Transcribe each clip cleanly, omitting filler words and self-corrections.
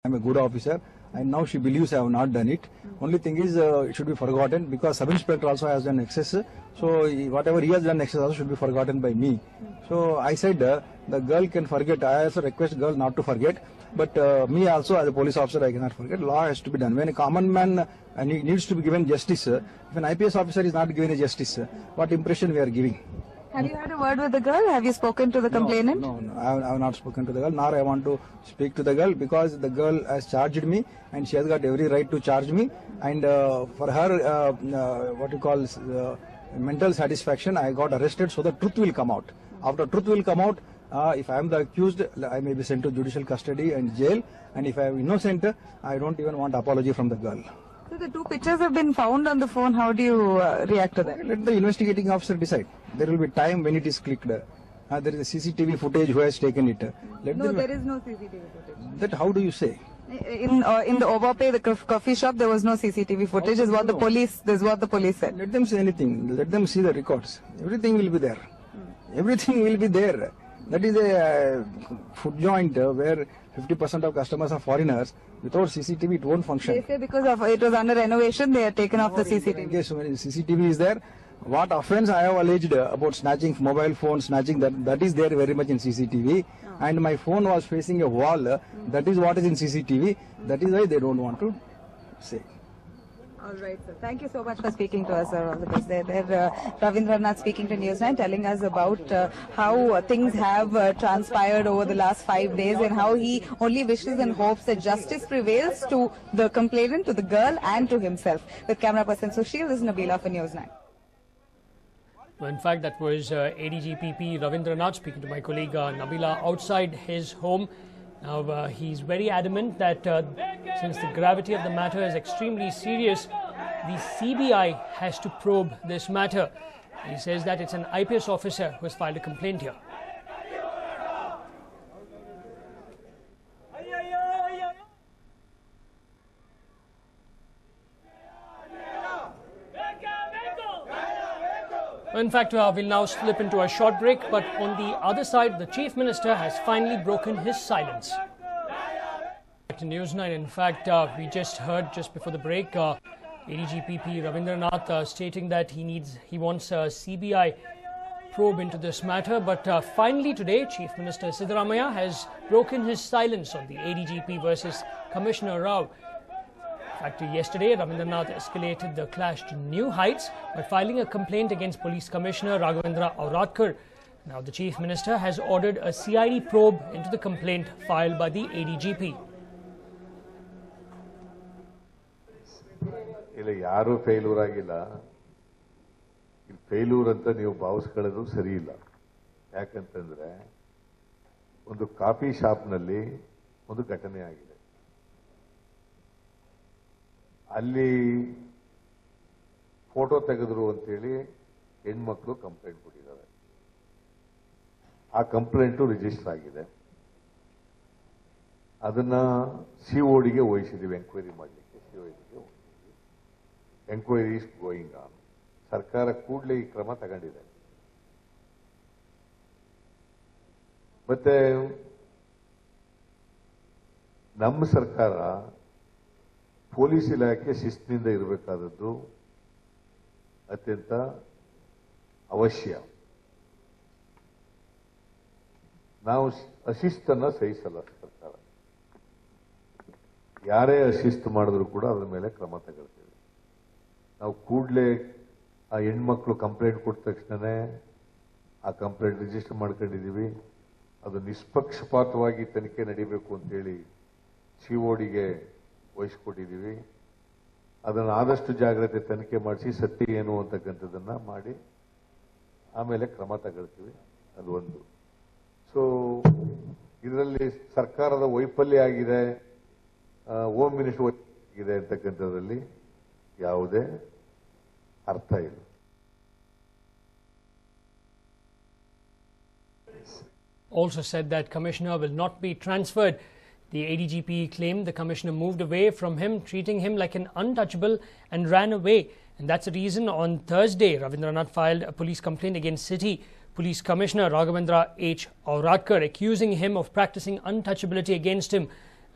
I'm a good officer, and now she believes I have not done it. Only thing is, it should be forgotten because sub-inspector also has done excess. So whatever he has done excess also should be forgotten by me. So I said the girl can forget. I also request girl not to forget. But me also as a police officer I cannot forget. Law has to be done. When a common man needs to be given justice, if an IPS officer is not given a justice, what impression we are giving? Have you had a word with the girl? Have you spoken to the complainant? No, I have not spoken to the girl, nor I want to speak to the girl because the girl has charged me and she has got every right to charge me. And for her, what you call mental satisfaction, I got arrested so the truth will come out. After truth will come out, if I am the accused, I may be sent to judicial custody and jail. And if I am innocent, I don't even want apology from the girl. So the two pictures have been found on the phone. How do you react to that? Let the investigating officer decide. There will be time when it is clicked. There is a CCTV footage who has taken it. No, there is no CCTV footage. That how do you say? In the Overpay, the coffee shop, there was no CCTV footage. Is what the police. This is what the police said. Let them say anything. Let them see the records. Everything will be there. Everything will be there. That is a food joint where 50% of customers are foreigners. Without CCTV, it won't function. They say because of it was under renovation, they are taken off the CCTV. Yes, when CCTV is there. What offence I have alleged about snatching mobile phone, snatching that is there very much in CCTV. And my phone was facing a wall. That is what is in CCTV. That is why they don't want to say. All right, sir. Thank you so much for speaking to us, sir. All the best. Ravindranath speaking to News9, telling us about how things have transpired over the last 5 days and how he only wishes and hopes that justice prevails to the complainant, to the girl and to himself. With camera person Sushil, this is Nabila for News9. Well, in fact, that was ADGPP Ravindranath speaking to my colleague Nabila outside his home. Now, he's very adamant that since the gravity of the matter is extremely serious, the CBI has to probe this matter. He says that it's an IPS officer who has filed a complaint here. In fact, we'll now slip into a short break, but on the other side, the Chief Minister has finally broken his silence. Back to News9, in fact, we just heard just before the break, ADGPP Ravindranath stating that he wants a CBI probe into this matter, but finally today, Chief Minister Siddaramaiah has broken his silence on the ADGP versus Commissioner Rao. In fact, yesterday, Ravindranath escalated the clash to new heights by filing a complaint against Police Commissioner Raghavendra Auradkar. Now, the Chief Minister has ordered a CID probe into the complaint filed by the ADGP. ಇಲ್ಲ ಯಾರು failure ಆಗಿಲ್ಲ. ಇದು failure ಅಂತ ನೀವು ಭಾವಿಸ್ಕೊಳ್ಳೋದು ಸರಿ ಇಲ್ಲ. ಯಾಕಂತಂದ್ರೆ ಒಂದು ಕಾಫಿ ಶಾಪ್ನಲ್ಲಿ ಒಂದು ಘಟನೆ ಆಗಿದೆ. ಅಲ್ಲಿ ಫೋಟೋ ತೆಗೆದ್ರು ಅಂತೇಳಿ ಹೆಣ್ಮಕ್ಳು ಕಂಪ್ಲೇಂಟ್ ಕೊಟ್ಟಿದ್ದಾರೆ. ಆ ಕಂಪ್ಲೇಂಟು ರಿಜಿಸ್ಟರ್ ಆಗಿದೆ. ಅದನ್ನ ಸಿಒಡಿಗೆ ವಹಿಸಿದೀವಿ ಎಂಕ್ವೈರಿ ಮಾಡಲಿಕ್ಕೆ. ಸಿಒಡಿಗೆ ಎಂಕ್ವೈರಿ ಇಸ್ ಗೋಯಿಂಗ್ ಆನ್. ಸರ್ಕಾರ ಕೂಡಲೇ ಈ ಕ್ರಮ ತಗೊಂಡಿದೆ. ಮತ್ತೆ ನಮ್ಮ ಸರ್ಕಾರ ಪೊಲೀಸ್ ಇಲಾಖೆ ಶಿಸ್ತಿನಿಂದ ಇರಬೇಕಾದದ್ದು ಅತ್ಯಂತ ಅವಶ್ಯ. ನಾವು ಅಶಿಸ್ತನ್ನ ಸಹಿಸಲ್ಲ. ಸರ್ಕಾರ ಯಾರೇ ಅಶಿಸ್ತು ಮಾಡಿದ್ರು ಕೂಡ ಅದರ ಮೇಲೆ ಕ್ರಮ ತಗೊಳ್ತೇವೆ. ನಾವು ಕೂಡಲೇ ಆ ಹೆಣ್ಮಕ್ಳು ಕಂಪ್ಲೇಂಟ್ ಕೊಟ್ಟ ತಕ್ಷಣನೇ ಆ ಕಂಪ್ಲೇಂಟ್ ರಿಜಿಸ್ಟರ್ ಮಾಡ್ಕೊಂಡಿದ್ದೀವಿ. ಅದು ನಿಷ್ಪಕ್ಷಪಾತವಾಗಿ ತನಿಖೆ ನಡೀಬೇಕು ಅಂತೇಳಿ ಸಿಒಡಿಗೆ ವಹಿಸ್ಕೊಟ್ಟಿದ್ದೀವಿ. ಅದನ್ನು ಆದಷ್ಟು ಜಾಗ್ರತೆ ತನಿಖೆ ಮಾಡಿಸಿ ಸತ್ಯ ಏನು ಅಂತಕ್ಕಂಥದ್ದನ್ನ ಮಾಡಿ ಆಮೇಲೆ ಕ್ರಮ ತಗೊಳ್ತೀವಿ. ಅದು ಒಂದು. ಸೊ ಇದರಲ್ಲಿ ಸರ್ಕಾರದ ವೈಫಲ್ಯ ಆಗಿದೆ, ಹೋಮ್ ಮಿನಿಸ್ಟರ್ ಆಗಿದೆ ಅಂತಕ್ಕಂಥದ್ರಲ್ಲಿ ಯಾವುದೇ ಅರ್ಥ ಇಲ್ಲ. Also said that Commissioner will not be transferred. The ADGP claimed the Commissioner moved away from him, treating him like an untouchable and ran away. And that's the reason on Thursday, Ravindranath filed a police complaint against City Police Commissioner Raghavendra H. Auradkar, accusing him of practicing untouchability against him.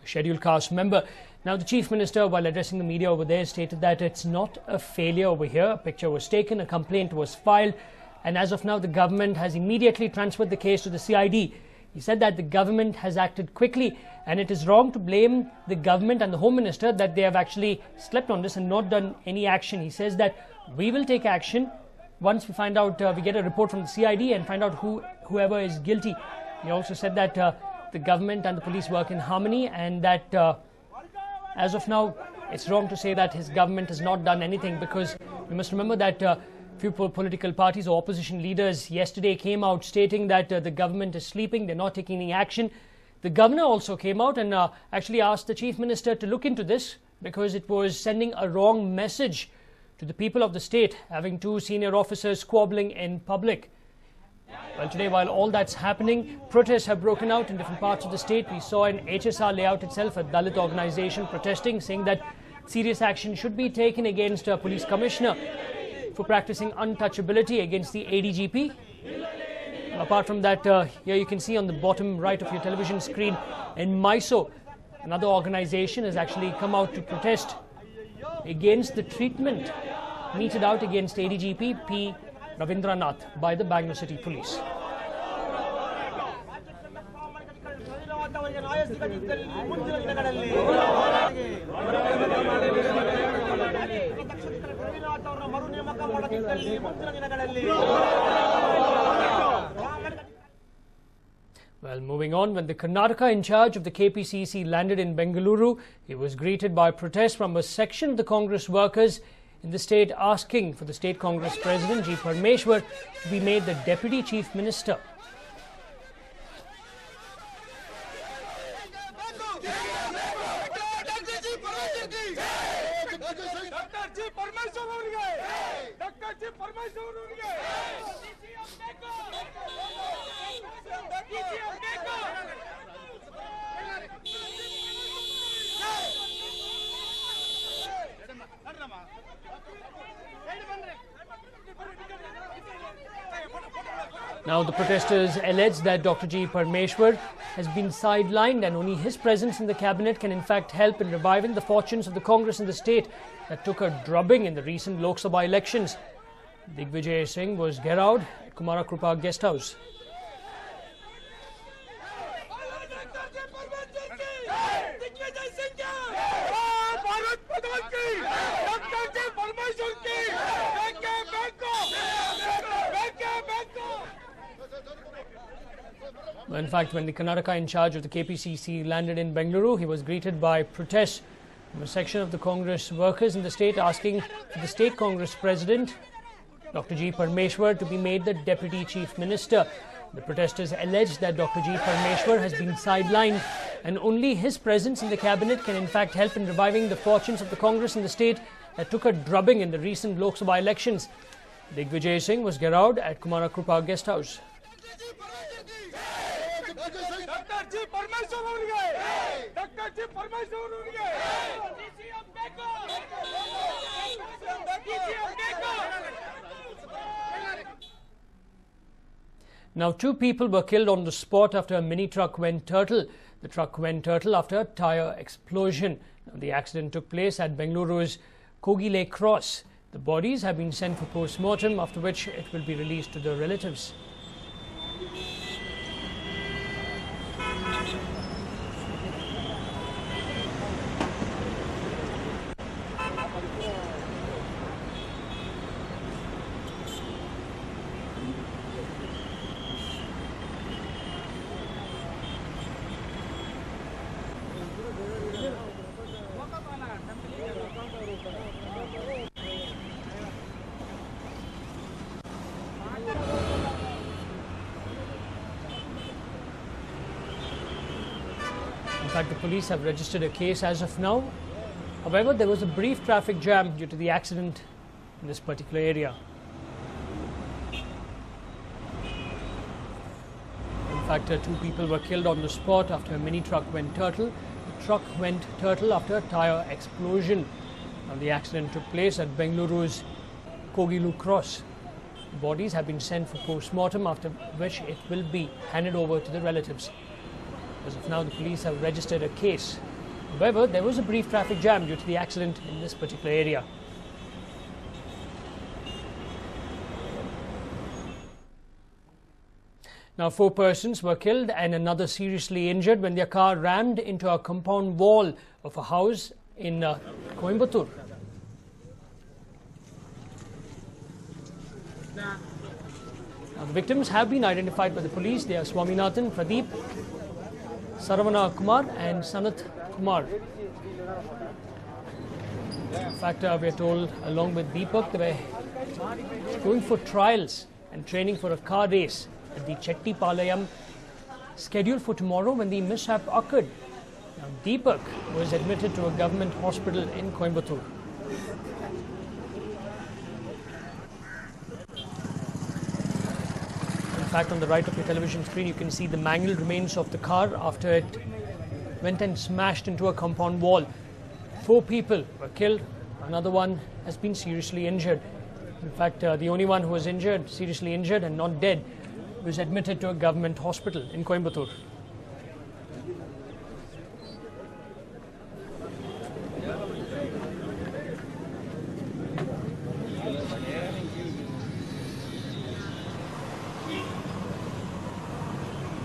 a scheduled caste member. Now, the Chief Minister, while addressing the media over there, stated that it's not a failure over here. A picture was taken, a complaint was filed, and as of now, the government has immediately transferred the case to the CID. He said that the government has acted quickly, and it is wrong to blame the government and the Home Minister that they have actually slept on this and not done any action. He says that we will take action once we find out, we get a report from the CID and find out whoever is guilty. He also said that the government and the police work in harmony, and that as of now, it's wrong to say that his government has not done anything, because you must remember that few political parties or opposition leaders yesterday came out stating that the government is sleeping, they're not taking any action. The governor also came out and actually asked the Chief Minister to look into this, because it was sending a wrong message to the people of the state, having two senior officers squabbling in public. Well, today, while all that's happening, protests have broken out in different parts of the state. We saw in HSR layout itself a Dalit organization protesting, saying that serious action should be taken against a police commissioner for practicing untouchability against the ADGP. Apart from that, here you can see on the bottom right of your television screen in Mysore, another organization has actually come out to protest against the treatment meted out against ADGP P. Ravindranath by the Bangalore City Police. Well, moving on, when the Karnataka in charge of the KPCC landed in Bengaluru, he was greeted by protests from a section of the Congress workers in the state asking for the state Congress President G. Parmeshwar to be made the Deputy Chief Minister. Now, the protesters allege that Dr. G. Parmeshwar has been sidelined, and only his presence in the cabinet can in fact help in reviving the fortunes of the Congress in the state that took a drubbing in the recent Lok Sabha elections. Digvijay Singh was gherrowed at Kumara Krupa guest house. In fact, when the Karnataka in charge of the KPCC landed in Bengaluru, he was greeted by protests from a section of the Congress workers in the state asking for the state Congress President, Dr. G. Parmeshwar, to be made the Deputy Chief Minister. The protesters allege that Dr. G. Parmeshwar has been sidelined, and only his presence in the cabinet can in fact help in reviving the fortunes of the Congress in the state that took a drubbing in the recent Lok Sabha elections. Digvijay Singh was gherrowed at Kumara Krupa guest house. Now, two people were killed on the spot after a mini truck went turtle. The truck went turtle after a tyre explosion. Now, the accident took place at Bengaluru's Kogile Cross. The bodies have been sent for post-mortem, after which it will be released to the relatives. In fact, the police have registered a case as of now. However, there was a brief traffic jam due to the accident in this particular area. In fact, two people were killed on the spot after a mini truck went turtle. The truck went turtle after a tyre explosion. Now, the accident took place at Bengaluru's Kogilu Cross. The bodies have been sent for post-mortem, after which it will be handed over to the relatives. As of now, the police have registered a case However, there was a brief traffic jam due to the accident in this particular area. Now, 4 persons were killed and another seriously injured when their car rammed into a compound wall of a house in Coimbatore. Now, the victims have been identified by the police. They are Swaminathan, Pradeep, Saravana Kumar and Sanat Kumar. In fact, we are told along with Deepak, they were going for trials and training for a car race at the Chettipalayam, scheduled for tomorrow when the mishap occurred. Now, Deepak was admitted to a government hospital in Coimbatore. In fact, on the right of your television screen, you can see the mangled remains of the car after it went and smashed into a compound wall. 4 people were killed. Another one has been seriously injured. In fact, the only one who was injured, seriously injured and not dead, was admitted to a government hospital in Coimbatore.